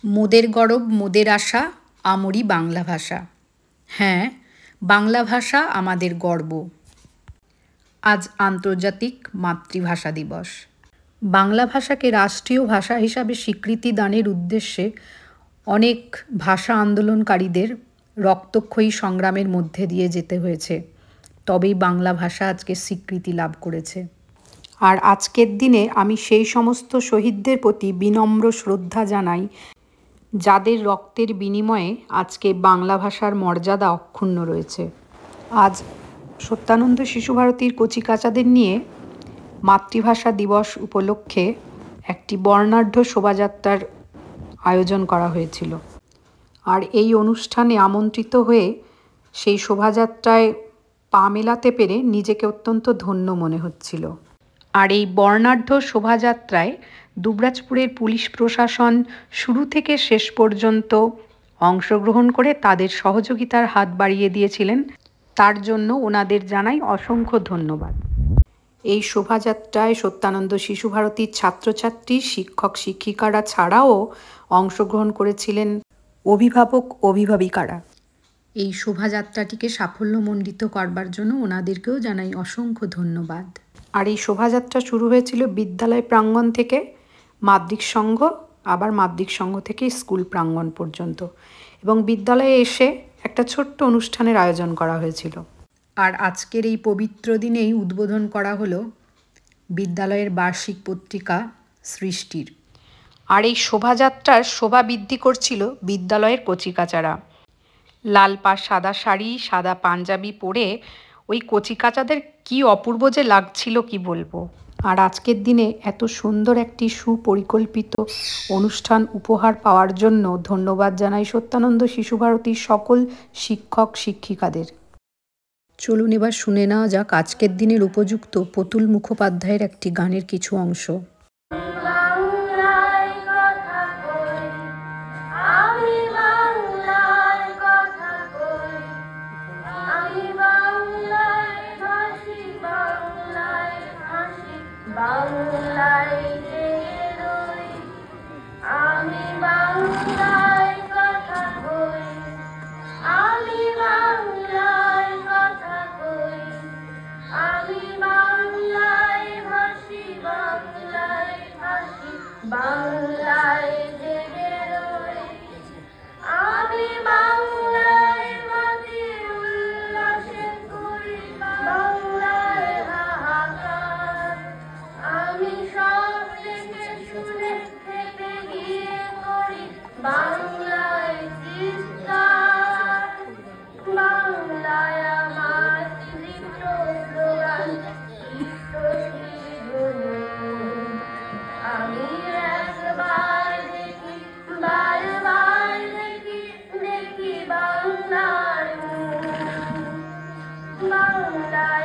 মোদের গরব মোদের আশা আমরি বাংলা ভাষা। হ্যাঁ, বাংলা ভাষা আমাদের গর্ব। আজ আন্তর্জাতিক মাতৃভাষা দিবস। বাংলা ভাষাকে রাষ্ট্রীয় ভাষা হিসাবে স্বীকৃতি দানের উদ্দেশ্যে অনেক ভাষা আন্দোলনকারীদের রক্তক্ষয়ী সংগ্রামের মধ্যে দিয়ে যেতে হয়েছে, তবেই বাংলা ভাষা আজকে স্বীকৃতি লাভ করেছে। আর আজকের দিনে আমি সেই সমস্ত শহীদদের প্রতি বিনম্র শ্রদ্ধা জানাই, যাদের রক্তের বিনিময়ে আজকে বাংলা ভাষার মর্যাদা অক্ষুণ্ণ রয়েছে। আজ সত্যানন্দ শিশুভারতীর কচিকাঁচাদের নিয়ে মাতৃভাষা দিবস উপলক্ষে একটি বর্ণাঢ্য শোভাযাত্রার আয়োজন করা হয়েছিল। আর এই অনুষ্ঠানে আমন্ত্রিত হয়ে সেই শোভাযাত্রায় পা মেলাতে পেরে নিজেকে অত্যন্ত ধন্য মনে হচ্ছিল। আর এই বর্ণাঢ্য শোভাযাত্রায় দুবরাজপুরের পুলিশ প্রশাসন শুরু থেকে শেষ পর্যন্ত অংশগ্রহণ করে তাদের সহযোগিতার হাত বাড়িয়ে দিয়েছিলেন। তার জন্য ওনাদের জানাই অসংখ্য ধন্যবাদ। এই শোভাযাত্রায় সত্যানন্দ শিশুভারতীর ছাত্রছাত্রী, শিক্ষক শিক্ষিকারা ছাড়াও অংশগ্রহণ করেছিলেন অভিভাবক অভিভাবিকারা। এই শোভাযাত্রাটিকে সাফল্যমণ্ডিত করবার জন্য ওনাদেরকেও জানাই অসংখ্য ধন্যবাদ। আর এই শোভাযাত্রা শুরু হয়েছিল বিদ্যালয় প্রাঙ্গণ থেকে, মাধ্যমিক সংঘ, আবার মাধ্যমিক সংঘ থেকে স্কুল প্রাঙ্গণ পর্যন্ত, এবং বিদ্যালয়ে এসে একটা ছোট্ট অনুষ্ঠানের আয়োজন করা হয়েছিল। আর আজকের এই পবিত্র দিনেই উদ্বোধন করা হলো বিদ্যালয়ের বার্ষিক পত্রিকা সৃষ্টির। আর এই শোভাযাত্রার শোভা বৃদ্ধি করছিল বিদ্যালয়ের কচিকাঁচারা। লাল পাড় সাদা শাড়ি, সাদা পাঞ্জাবি পরে ওই কচিকাঁচাদের কি অপূর্ব যে লাগছিল কি বলবো। আর আজকের দিনে এত সুন্দর একটি সুপরিকল্পিত অনুষ্ঠান উপহার পাওয়ার জন্য ধন্যবাদ জানাই সত্যানন্দ শিশুভারতীর সকল শিক্ষক শিক্ষিকাদের। চলুন এবার শুনে নেওয়া যাক আজকের দিনের উপযুক্ত প্রতুল মুখোপাধ্যায়ের একটি গানের কিছু অংশ। বাংলা